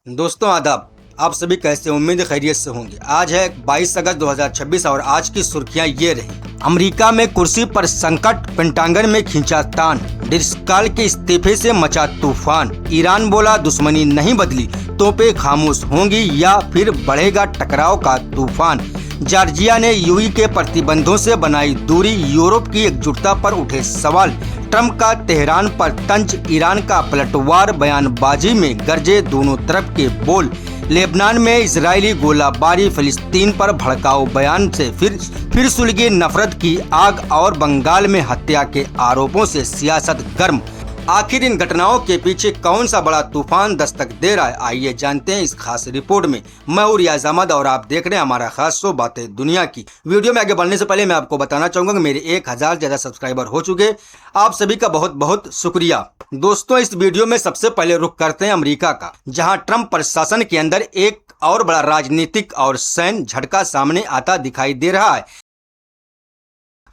दोस्तों आदाब। आप सभी कैसे? उम्मीद खैरियत से होंगे। आज है 22 अगस्त 2026 और आज की सुर्खियां ये रही। अमेरिका में कुर्सी पर संकट, पेंटागन में खींचा तान, ड्रिस्काल के इस्तीफे से मचा तूफान, ईरान बोला दुश्मनी नहीं बदली, तोपें खामोश होंगी या फिर बढ़ेगा टकराव का तूफान, जॉर्जिया ने यूई के प्रतिबंधों से बनाई दूरी, यूरोप की एकजुटता पर उठे सवाल, ट्रंप का तेहरान पर तंज, ईरान का पलटवार, बयानबाजी में गरजे दोनों तरफ के बोल, लेबनान में इजरायली गोलाबारी, फिलिस्तीन पर भड़काऊ बयान से फिर सुलगी नफरत की आग और बंगाल में हत्या के आरोपों से सियासत गर्म। आखिर इन घटनाओं के पीछे कौन सा बड़ा तूफान दस्तक दे रहा है, आइए जानते हैं इस खास रिपोर्ट में। मैं हूं रियाज अहमद और आप देख रहे हैं हमारा खास शो बातें दुनिया की। वीडियो में आगे बढ़ने से पहले मैं आपको बताना चाहूंगा कि मेरे 1000 ज्यादा सब्सक्राइबर हो चुके। आप सभी का बहुत बहुत शुक्रिया। दोस्तों, इस वीडियो में सबसे पहले रुख करते हैं अमेरिका का, जहां ट्रंप प्रशासन के अंदर एक और बड़ा राजनीतिक और सैन्य झटका सामने आता दिखाई दे रहा है।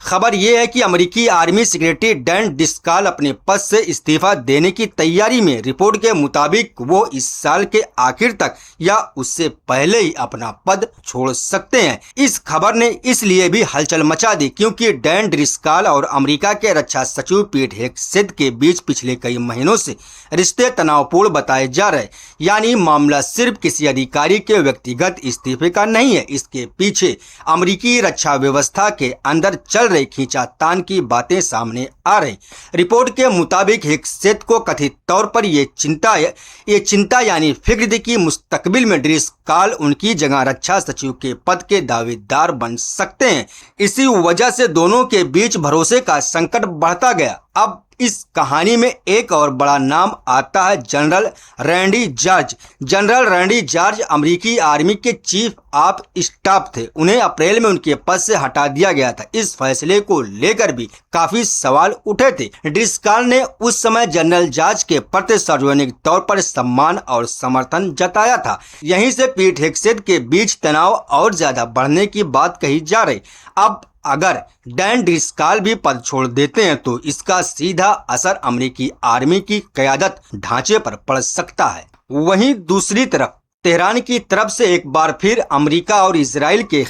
खबर यह है कि अमेरिकी आर्मी सेक्रेटरी डैन ड्रिस्काल अपने पद से इस्तीफा देने की तैयारी में। रिपोर्ट के मुताबिक वो इस साल के आखिर तक या उससे पहले ही अपना पद छोड़ सकते हैं। इस खबर ने इसलिए भी हलचल मचा दी क्योंकि डैन ड्रिस्काल और अमेरिका के रक्षा सचिव पीट हेगसेथ के बीच पिछले कई महीनों से रिश्ते तनावपूर्ण बताए जा रहे। यानी मामला सिर्फ किसी अधिकारी के व्यक्तिगत इस्तीफे का नहीं है, इसके पीछे अमेरिकी रक्षा व्यवस्था के अंदर चल रही खींचातान की बातें सामने आ रही। रिपोर्ट के मुताबिक हेगसेथ को कथित तौर पर ये चिंता यानी फिक्र थी कि मुस्तकबिल में ड्रिस्काल उनकी जगह रक्षा सचिव के पद के दावेदार बन सकते हैं। इसी वजह से दोनों के बीच भरोसे का संकट बढ़ता गया। अब इस कहानी में एक और बड़ा नाम आता है general Randy George. General Randy George अमेरिकी आर्मी के चीफ ऑफ स्टाफ थे। उन्हें अप्रैल में उनके पद से हटा दिया गया था। इस फैसले को लेकर भी काफी सवाल उठे थे। ड्रिस्काल ने उस समय जनरल जॉर्ज के प्रति सार्वजनिक तौर पर सम्मान और समर्थन जताया था। यहीं से पीट हेगसेथ के बीच तनाव और ज्यादा बढ़ने की बात कही जा रही। अब अगर डैन ड्रिस्काल भी पद छोड़ देते हैं तो इसका सीधा असर अमेरिकी आर्मी की क़यादत ढांचे पर पड़ सकता है। वहीं दूसरी तरफ तेहरान की तरफ से एक बार फिर अमेरिका और इजराइल के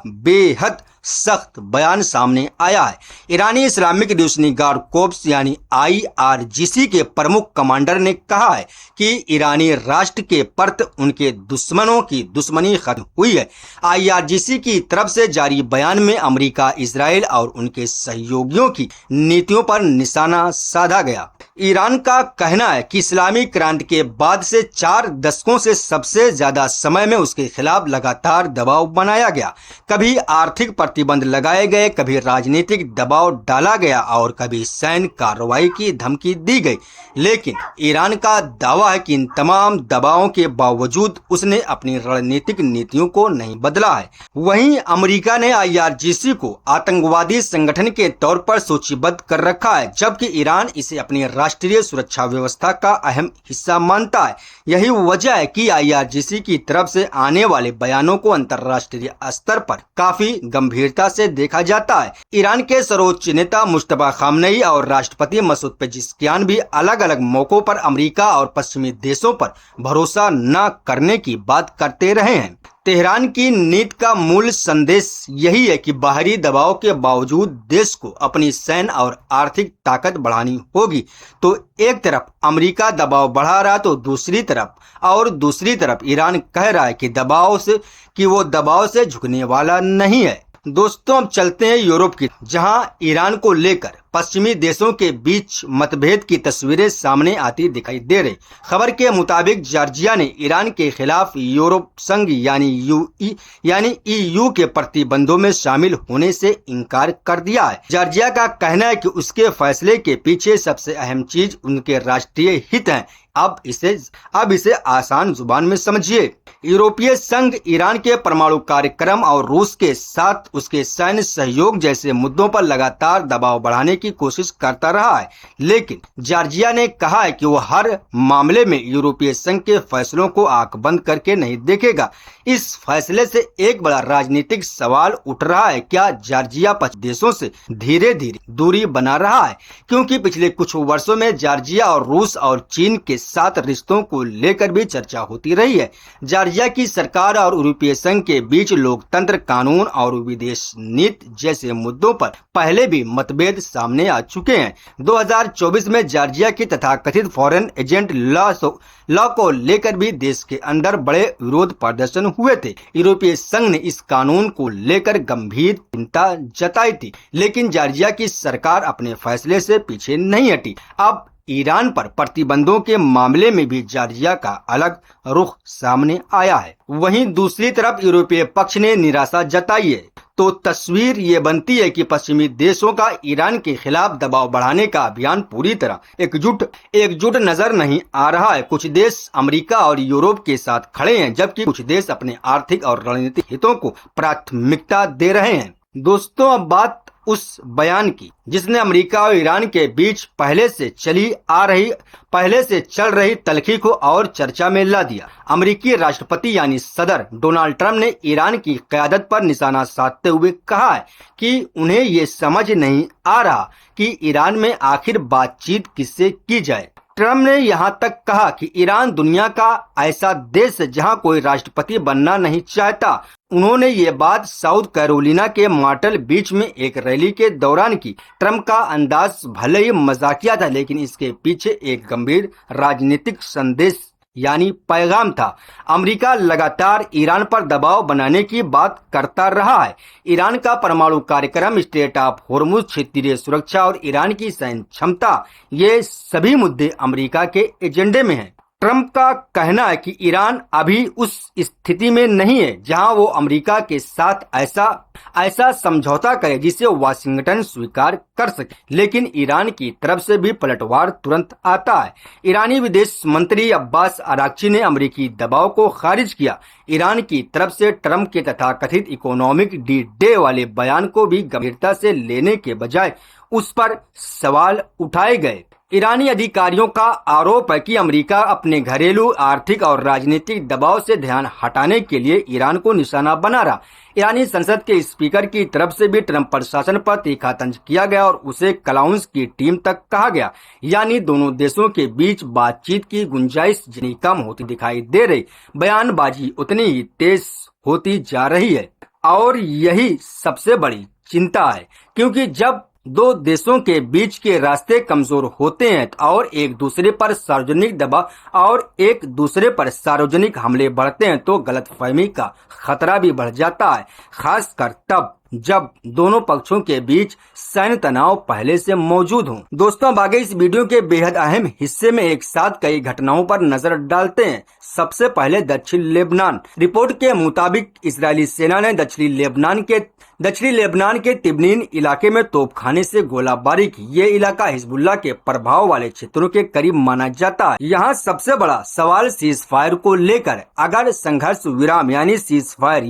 बेहद सख्त बयान सामने आया है। ईरानी इस्लामिक रिवोल्यूशनरी गार्ड कोर्प्स यानी IRGC के प्रमुख कमांडर ने कहा है कि ईरानी राष्ट्र के प्रति उनके दुश्मनों की दुश्मनी खत्म हुई है। IRGC की तरफ से जारी बयान में अमेरिका, इजराइल और उनके सहयोगियों की नीतियों पर निशाना साधा गया। ईरान का कहना है कि इस्लामी क्रांति के बाद से 4 दशकों से सबसे ज्यादा समय में उसके खिलाफ लगातार दबाव बनाया गया। कभी आर्थिक प्रतिबंध लगाए गए, कभी राजनीतिक दबाव डाला गया और कभी सैन्य कार्रवाई की धमकी दी गई। लेकिन ईरान का दावा है कि इन तमाम दबावों के बावजूद उसने अपनी रणनीतिक नीतियों को नहीं बदला है। वहीं अमेरिका ने IRGC को आतंकवादी संगठन के तौर पर सूचीबद्ध कर रखा है, जबकि ईरान इसे अपनी राष्ट्रीय सुरक्षा व्यवस्था का अहम हिस्सा मानता है। यही वजह है कि IRGC की तरफ से आने वाले बयानों को अंतर्राष्ट्रीय स्तर पर काफी गंभीरता से देखा जाता है। ईरान के सर्वोच्च नेता मुश्तबा खामनेई और राष्ट्रपति मसूद पेजिशकियान भी अलग अलग मौकों पर अमेरिका और पश्चिमी देशों पर भरोसा न करने की बात करते रहे हैं। तेहरान की नीति का मूल संदेश यही है कि बाहरी दबाव के बावजूद देश को अपनी सैन्य और आर्थिक ताकत बढ़ानी होगी। तो एक तरफ अमेरिका दबाव बढ़ा रहा तो दूसरी तरफ ईरान कह रहा है कि वो दबाव से झुकने वाला नहीं है। दोस्तों, अब चलते हैं यूरोप की, जहां ईरान को लेकर पश्चिमी देशों के बीच मतभेद की तस्वीरें सामने आती दिखाई दे रही। खबर के मुताबिक जॉर्जिया ने ईरान के खिलाफ यूरोप संघ यानी EU के प्रतिबंधों में शामिल होने से इनकार कर दिया है। जॉर्जिया का कहना है कि उसके फैसले के पीछे सबसे अहम चीज उनके राष्ट्रीय हित है। अब इसे आसान जुबान में समझिए। यूरोपीय संघ ईरान के परमाणु कार्यक्रम और रूस के साथ उसके सैन्य सहयोग जैसे मुद्दों पर लगातार दबाव बढ़ाने की कोशिश करता रहा है, लेकिन जॉर्जिया ने कहा है कि वो हर मामले में यूरोपीय संघ के फैसलों को आंख बंद करके नहीं देखेगा। इस फैसले से एक बड़ा राजनीतिक सवाल उठ रहा है, क्या जॉर्जिया पश्चिमी देशों से धीरे धीरे दूरी बना रहा है? क्योंकि पिछले कुछ वर्षों में जॉर्जिया और रूस और चीन के साथ रिश्तों को लेकर भी चर्चा होती रही है। जॉर्जिया की सरकार और यूरोपीय संघ के बीच लोकतंत्र, कानून और विदेश नीति जैसे मुद्दों पर पहले भी मतभेद सामने आ चुके हैं। 2024 में जॉर्जिया की तथाकथित फॉरेन एजेंट लॉ को लेकर भी देश के अंदर बड़े विरोध प्रदर्शन हुए थे। यूरोपीय संघ ने इस कानून को लेकर गंभीर चिंता जताई थी, लेकिन जॉर्जिया की सरकार अपने फैसले से पीछे नहीं हटी। अब ईरान पर प्रतिबंधों के मामले में भी जॉर्जिया का अलग रुख सामने आया है। वहीं दूसरी तरफ यूरोपीय पक्ष ने निराशा जताई है। तो तस्वीर ये बनती है कि पश्चिमी देशों का ईरान के खिलाफ दबाव बढ़ाने का अभियान पूरी तरह एकजुट नजर नहीं आ रहा है। कुछ देश अमेरिका और यूरोप के साथ खड़े हैं, जबकि कुछ देश अपने आर्थिक और रणनीतिक हितों को प्राथमिकता दे रहे हैं। दोस्तों, अब बात उस बयान की जिसने अमेरिका और ईरान के बीच पहले से चल रही तल्खी को और चर्चा में ला दिया। अमेरिकी राष्ट्रपति यानी सदर डोनाल्ड ट्रंप ने ईरान की क़यादत पर निशाना साधते हुए कहा है कि उन्हें ये समझ नहीं आ रहा कि ईरान में आखिर बातचीत किससे की जाए। ट्रंप ने यहां तक कहा कि ईरान दुनिया का ऐसा देश है जहां कोई राष्ट्रपति बनना नहीं चाहता। उन्होंने ये बात साउथ कैरोलिना के मार्टल बीच में एक रैली के दौरान की। ट्रंप का अंदाज भले ही मजाकिया था, लेकिन इसके पीछे एक गंभीर राजनीतिक संदेश यानी पैगाम था। अमेरिका लगातार ईरान पर दबाव बनाने की बात करता रहा है। ईरान का परमाणु कार्यक्रम, स्ट्रेट ऑफ होर्मुज, क्षेत्रीय सुरक्षा और ईरान की सैन्य क्षमता, ये सभी मुद्दे अमेरिका के एजेंडे में हैं। ट्रंप का कहना है कि ईरान अभी उस स्थिति में नहीं है जहां वो अमेरिका के साथ ऐसा समझौता करे जिसे वाशिंगटन स्वीकार कर सके, लेकिन ईरान की तरफ से भी पलटवार तुरंत आता है। ईरानी विदेश मंत्री अब्बास अराक्ची ने अमेरिकी दबाव को खारिज किया। ईरान की तरफ से ट्रंप के तथाकथित इकोनॉमिक डी-डे वाले बयान को भी गंभीरता से लेने के बजाय उस पर सवाल उठाए गए। ईरानी अधिकारियों का आरोप है कि अमेरिका अपने घरेलू, आर्थिक और राजनीतिक दबाव से ध्यान हटाने के लिए ईरान को निशाना बना रहा। ईरानी संसद के स्पीकर की तरफ से भी ट्रंप प्रशासन पर तीखा तंज किया गया और उसे क्लाउन्स की टीम तक कहा गया। यानी दोनों देशों के बीच बातचीत की गुंजाइश जितनी कम होती दिखाई दे रही, बयानबाजी उतनी ही तेज होती जा रही है। और यही सबसे बड़ी चिंता है, क्योंकि जब दो देशों के बीच के रास्ते कमजोर होते हैं और एक दूसरे पर सार्वजनिक हमले बढ़ते हैं तो गलतफहमी का खतरा भी बढ़ जाता है, खासकर तब जब दोनों पक्षों के बीच सैन्य तनाव पहले से मौजूद हो। दोस्तों, अब आगे इस वीडियो के बेहद अहम हिस्से में एक साथ कई घटनाओं पर नजर डालते हैं। सबसे पहले दक्षिण लेबनान। रिपोर्ट के मुताबिक इजरायली सेना ने दक्षिणी लेबनान के तिब्नीन इलाके में तोपखाने से गोलाबारी की। ये इलाका हिजबुल्लाह के प्रभाव वाले क्षेत्रों के करीब माना जाता है। यहाँ सबसे बड़ा सवाल सीज फायर को लेकर। अगर संघर्ष विराम यानी सीज फायर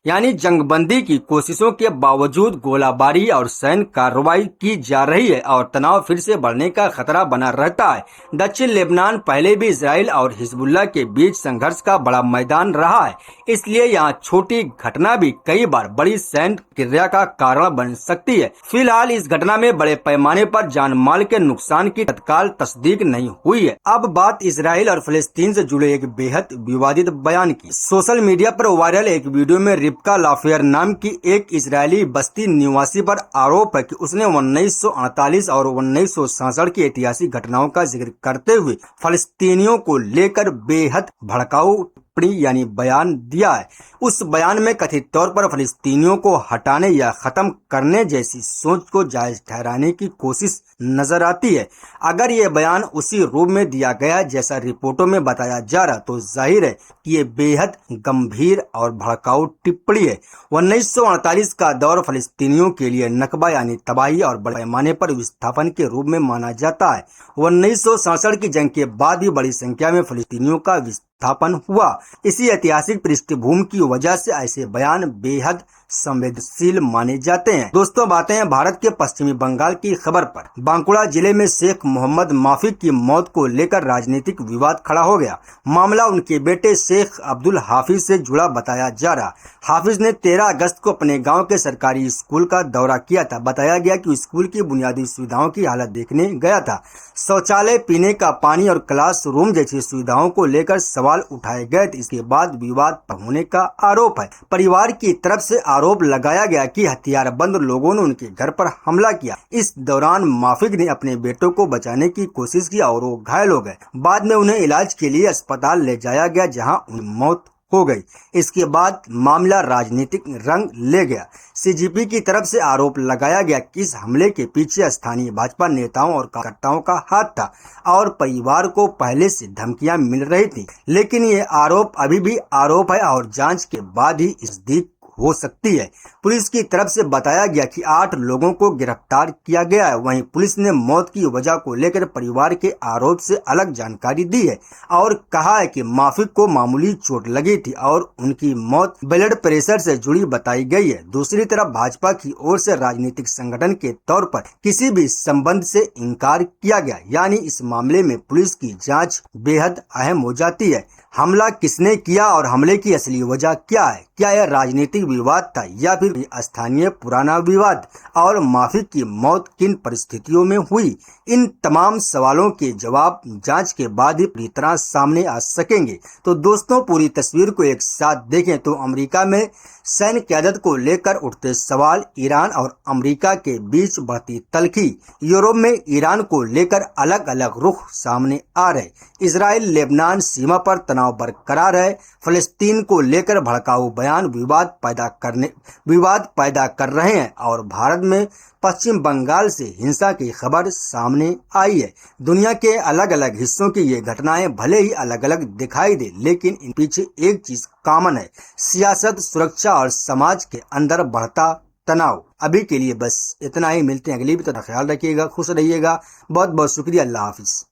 यानी जंगबंदी की कोशिशों के बावजूद गोलाबारी और सैन्य कार्रवाई की जा रही है और तनाव फिर से बढ़ने का खतरा बना रहता है। दक्षिण लेबनान पहले भी इजराइल और हिजबुल्लाह के बीच संघर्ष का बड़ा मैदान रहा है, इसलिए यहाँ छोटी घटना भी कई बार बड़ी सैन्य क्रिया का कारण बन सकती है। फिलहाल इस घटना में बड़े पैमाने पर जान माल के नुकसान की तत्काल तस्दीक नहीं हुई है। अब बात इजराइल और फलस्तीन से जुड़े एक बेहद विवादित बयान की। सोशल मीडिया पर वायरल एक वीडियो में रिबका लाफेयर नाम की एक इजरायली बस्ती निवासी पर आरोप है कि उसने 1948 और 1967 की ऐतिहासिक घटनाओं का जिक्र करते हुए फलस्तीनियों को लेकर बेहद भड़काऊ टिप्पणी यानी बयान दिया है। उस बयान में कथित तौर पर फलस्तीनियों को हटाने या खत्म करने जैसी सोच को जायज ठहराने की कोशिश नजर आती है। अगर ये बयान उसी रूप में दिया गया जैसा रिपोर्टों में बताया जा रहा तो जाहिर है कि ये बेहद गंभीर और भड़काऊ टिप्पणी है। 1948 का दौर फलस्तीनियों के लिए नकबा यानी तबाही और बड़े पैमाने पर विस्थापन के रूप में माना जाता है। 1967 की जंग के बाद भी बड़ी संख्या में फलस्तीनियों का विस्थापन हुआ। इसी ऐतिहासिक पृष्ठभूमि की वजह से ऐसे बयान बेहद संवेदनशील माने जाते हैं। दोस्तों, बातें हैं भारत के पश्चिमी बंगाल की खबर पर। बांकुड़ा जिले में शेख मोहम्मद माफिक की मौत को लेकर राजनीतिक विवाद खड़ा हो गया। मामला उनके बेटे शेख अब्दुल हाफिज से जुड़ा बताया जा रहा। हाफिज ने 13 अगस्त को अपने गांव के सरकारी स्कूल का दौरा किया था। बताया गया कि स्कूल की बुनियादी सुविधाओं की हालत देखने गया था। शौचालय, पीने का पानी और क्लासरूम जैसी सुविधाओं को लेकर सवाल उठाए गए थे। इसके बाद विवाद होने का आरोप है। परिवार की तरफ से आरोप लगाया गया कि हथियारबंद लोगों ने उनके घर पर हमला किया। इस दौरान माफिक ने अपने बेटों को बचाने की कोशिश की और वो घायल हो गए। बाद में उन्हें इलाज के लिए अस्पताल ले जाया गया, जहां उनकी मौत हो गई। इसके बाद मामला राजनीतिक रंग ले गया। सीजीपी की तरफ से आरोप लगाया गया कि इस हमले के पीछे स्थानीय भाजपा नेताओं और कार्यकर्ताओं का हाथ था और परिवार को पहले से धमकियां मिल रही थी। लेकिन ये आरोप अभी भी आरोप है और जांच के बाद ही तस्दीक हो सकती है। पुलिस की तरफ से बताया गया कि 8 लोगों को गिरफ्तार किया गया है। वहीं पुलिस ने मौत की वजह को लेकर परिवार के आरोप से अलग जानकारी दी है और कहा है कि माफिक को मामूली चोट लगी थी और उनकी मौत ब्लड प्रेशर से जुड़ी बताई गई है। दूसरी तरफ भाजपा की ओर से राजनीतिक संगठन के तौर पर किसी भी संबंध से इनकार किया गया, यानी इस मामले में पुलिस की जांच बेहद अहम हो जाती है। हमला किसने किया और हमले की असली वजह क्या है? क्या यह राजनीतिक विवाद था या फिर स्थानीय पुराना विवाद? और माफिक की मौत किन परिस्थितियों में हुई? इन तमाम सवालों के जवाब जांच के बाद ही पूरी तरह सामने आ सकेंगे। तो दोस्तों, पूरी तस्वीर को एक साथ देखें तो अमेरिका में सैन्य क़यादत को लेकर उठते सवाल, ईरान और अमेरिका के बीच बढ़ती तल्खी, यूरोप में ईरान को लेकर अलग अलग रुख सामने आ रहे, इजराइल लेबनान सीमा पर तनाव बरकरार है, फलस्तीन को लेकर भड़काऊ बयान विवाद पैदा कर रहे हैं और भारत में पश्चिम बंगाल से हिंसा की खबर सामने आई है। दुनिया के अलग अलग हिस्सों की ये घटनाएं भले ही अलग अलग दिखाई दे, लेकिन इन पीछे एक चीज कॉमन है: सियासत, सुरक्षा और समाज के अंदर बढ़ता तनाव। अभी के लिए बस इतना ही। मिलते हैं अगली भी। तो ख्याल रखिएगा, खुश रहिएगा। बहुत बहुत शुक्रिया। अल्लाह हाफिज।